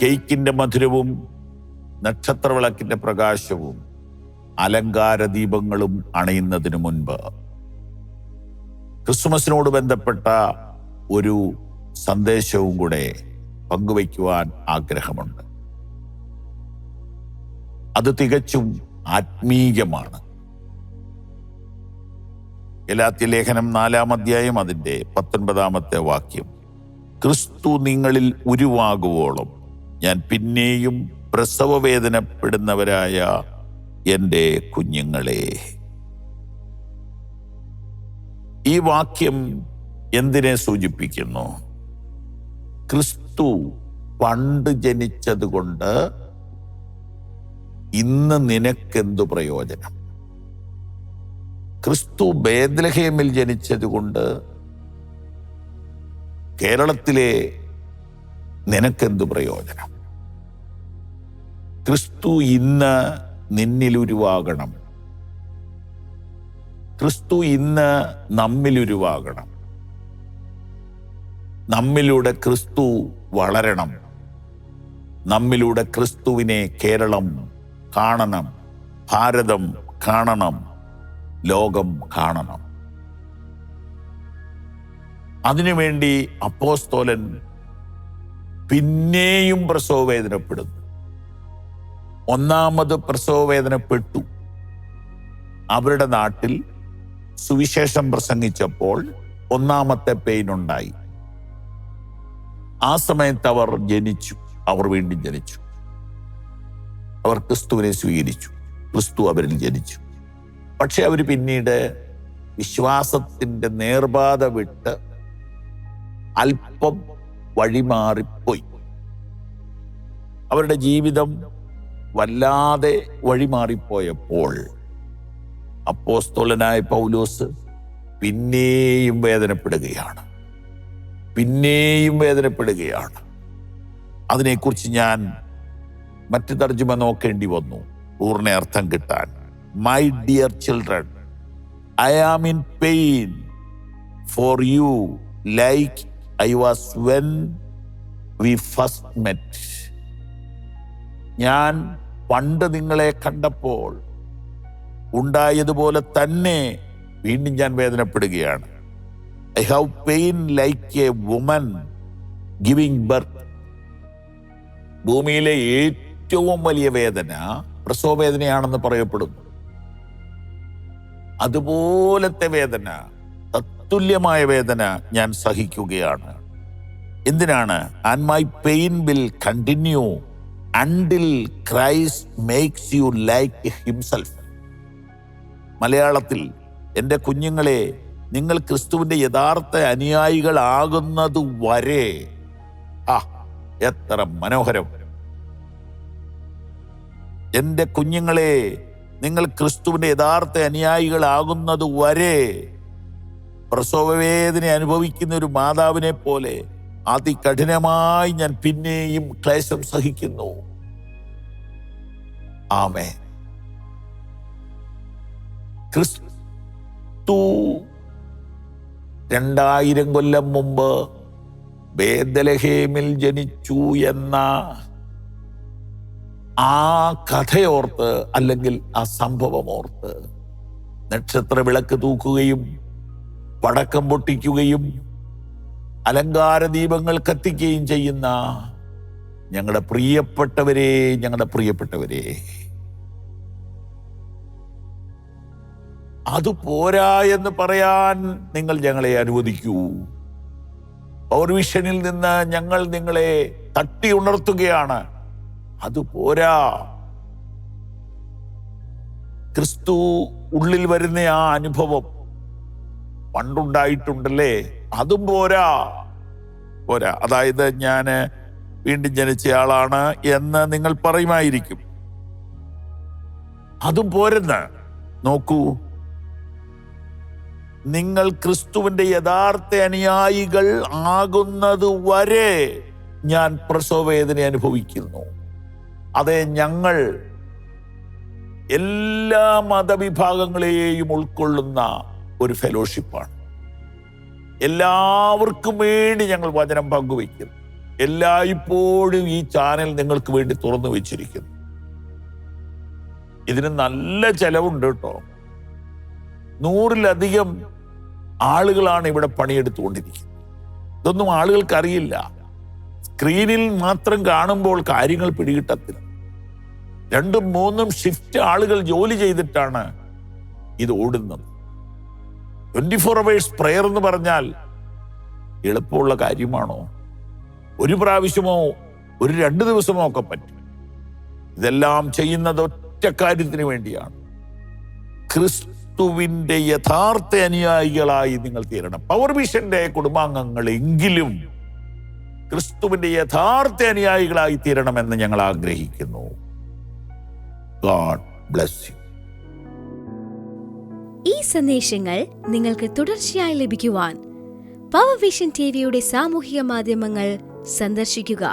കേക്കിന്റെ മധുരവും നക്ഷത്രവിളക്കിന്റെ പ്രകാശവും അലങ്കാര ദീപങ്ങളും അണയുന്നതിനു മുൻപ് ക്രിസ്മസിനോട് ബന്ധപ്പെട്ട ഒരു സന്ദേശവും കൂടെ പങ്കുവയ്ക്കുവാൻ ആഗ്രഹമുണ്ട്. അത് തികച്ചും ആത്മീയമാണ്. ഗലാത്യ ലേഖനം 4-ാം അധ്യായം അതിന്റെ 19-ാമത്തെ വാക്യം, ക്രിസ്തു നിങ്ങളിൽ ഉരുവാകുവോളം ഞാൻ പിന്നെയും പ്രസവവേദനപ്പെടുന്നവരായ എൻ്റെ കുഞ്ഞുങ്ങളെ. ഈ വാക്യം എന്തിനെ സൂചിപ്പിക്കുന്നു? ക്രിസ്തു പണ്ട് ജനിച്ചതുകൊണ്ട് ഇന്ന് നിനക്കെന്തു പ്രയോജനം? ക്രിസ്തു ബേത്ലഹേമിൽ ജനിച്ചതുകൊണ്ട് കേരളത്തിലെ നിനക്കെന്തു പ്രയോജനം? ക്രിസ്തു ഇന്ന് നിന്നിൽ ഉരുവാകണം. ക്രിസ്തു ഇന്ന് നമ്മിൽ ഉരുവാകണം. നമ്മിലൂടെ ക്രിസ്തു വളരണം. നമ്മിലൂടെ ക്രിസ്തുവിനെ കേരളം കാണണം, ഭാരതം കാണണം, ലോകം കാണണം. അതിനുവേണ്ടി അപ്പോസ്തലൻ പിന്നെയും പ്രസവവേദനപ്പെടുന്നു. ഒന്നാമത് പ്രസവവേദനപ്പെട്ടു. അവരുടെ നാട്ടിൽ സുവിശേഷം പ്രസംഗിച്ചപ്പോൾ ഒന്നാമത്തെ പെയിൻ ഉണ്ടായി. ആ സമയത്ത് അവർ ജനിച്ചു. അവർ വീണ്ടും ജനിച്ചു. അവർ ക്രിസ്തുവിനെ സ്വീകരിച്ചു. ക്രിസ്തു അവരിൽ ജനിച്ചു. പക്ഷെ അവർ പിന്നീട് വിശ്വാസത്തിന്റെ നേർപാത വിട്ട് അല്പം വഴിമാറിപ്പോയി. അവരുടെ ജീവിതം വല്ലാതെ വഴിമാറിപ്പോയപ്പോൾ അപ്പോസ്തലനായ പൗലോസ് പിന്നെയും വേദനപ്പെടുകയാണ്. അതിനെക്കുറിച്ച് ഞാൻ മറ്റു തർജ്ജമ നോക്കേണ്ടി വന്നു പൂർണ്ണ അർത്ഥം കിട്ടാൻ. My dear children, I am in pain for you like I was when we first met. ഞാൻ പണ്ട് നിങ്ങളെ കണ്ടപ്പോൾ ഉണ്ടായതുപോലെ തന്നെ വീണ്ടും ഞാൻ വേദനപ്പെടുകയാണ്. I have pain like a woman giving birth. ഭൂമിയിലെ ഏറ്റവും വലിയ വേദന പ്രസവവേദനയാണെന്ന് പറയപ്പെടുന്നു. അതുപോലത്തെ വേദന, തത്തുല്യമായ വേദന ഞാൻ സഹിക്കുകയാണ്. എന്തിനാണ്? And my pain will continue until Christ makes you like himself. മലയാളത്തിൽ, എൻ്റെ കുഞ്ഞുങ്ങളെ, നിങ്ങൾ ക്രിസ്തുവിന്റെ യഥാർത്ഥ അനുയായികളാകുന്നത് വരെ. എത്ര മനോഹരം! എൻ്റെ കുഞ്ഞുങ്ങളെ, നിങ്ങൾ ക്രിസ്തുവിന്റെ യഥാർത്ഥ അനുയായികളാകുന്നത് വരെ പ്രസവവേദന അനുഭവിക്കുന്ന ഒരു മാതാവിനെ പോലെ അതികഠിനമായി ഞാൻ പിന്നെയും ക്ലേശം സഹിക്കുന്നു. ആമേൻ. ക്രിസ്തു 2000 കൊല്ലം മുമ്പ് ബേത്ലഹേമിൽ ജനിച്ചു എന്ന ആ കഥയോർത്ത്, അല്ലെങ്കിൽ ആ സംഭവമോർത്ത് നക്ഷത്ര വിളക്ക് തൂക്കുകയും പടക്കം പൊട്ടിക്കുകയും അലങ്കാര ദീപങ്ങൾ കത്തിക്കുകയും ചെയ്യുന്ന ഞങ്ങളുടെ പ്രിയപ്പെട്ടവരെ, അത് പോരാ എന്ന് പറയാൻ നിങ്ങൾ ഞങ്ങളെ അനുവദിക്കൂ. പവർ വിഷനിൽ നിന്ന് ഞങ്ങൾ നിങ്ങളെ തട്ടി ഉണർത്തുകയാണ്. അത് പോരാ. ക്രിസ്തു ഉള്ളിൽ വരുന്ന ആ അനുഭവം പണ്ടുണ്ടായിട്ടുണ്ടല്ലേ, അതും പോരാ. അതായത് ഞാൻ വീണ്ടും ജനിച്ചയാളാണ് എന്ന് നിങ്ങൾ പറയുമായിരിക്കും. അതും പോരെന്ന് നോക്കൂ. നിങ്ങൾ ക്രിസ്തുവിന്റെ യഥാർത്ഥ അനുയായികൾ ആകുന്നത് വരെ ഞാൻ പ്രസവവേദന അനുഭവിക്കുന്നു. അതെ, ഞങ്ങൾ എല്ലാ മതവിഭാഗങ്ങളെയും ഉൾക്കൊള്ളുന്ന ഒരു ഫെലോഷിപ്പാണ്. എല്ലാവർക്കും വേണ്ടി ഞങ്ങൾ വചനം പങ്കുവയ്ക്കുന്നു. എല്ലായ്പ്പോഴും ഈ ചാനൽ നിങ്ങൾക്ക് വേണ്ടി തുറന്നു വെച്ചിരിക്കുന്നു. ഇതിന് നല്ല ചെലവുണ്ട് കേട്ടോ. 100-ലധികം ആളുകളാണ് ഇവിടെ പണിയെടുത്തുകൊണ്ടിരിക്കുന്നത്. ഇതൊന്നും ആളുകൾക്ക് അറിയില്ല. സ്ക്രീനിൽ മാത്രം കാണുമ്പോൾ കാര്യങ്ങൾ പിടികിട്ടത്തില്ല. 2-3 ഷിഫ്റ്റ് ആളുകൾ ജോലി ചെയ്തിട്ടാണ് ഇത് ഓടുന്നത്. 24 hours പ്രയർ എന്ന് പറഞ്ഞാൽ എളുപ്പമുള്ള കാര്യമാണോ? ഒരു പ്രാവശ്യമോ 2 ദിവസമോ ഒക്കെ പറ്റും. ഇതെല്ലാം ചെയ്യുന്നത് ഒറ്റ കാര്യത്തിന് വേണ്ടിയാണ്. ക്രിസ്തുവിന്റെ യഥാർത്ഥ അനുയായികളായി നിങ്ങൾ തീരണം. പവർ വിഷന്റെ കുടുംബാംഗങ്ങളെങ്കിലും ക്രിസ്തുവിന്റെ യഥാർത്ഥ അനുയായികളായി തീരണമെന്ന് ഞങ്ങൾ ആഗ്രഹിക്കുന്നു. God bless you. ഈ സന്ദേശങ്ങൾ നിങ്ങൾക്ക് തുടർച്ചയായി ലഭിക്കുവാൻ പവർ വിഷൻ ടിവിയുടെ സാമൂഹിക മാധ്യമങ്ങൾ സന്ദർശിക്കുക.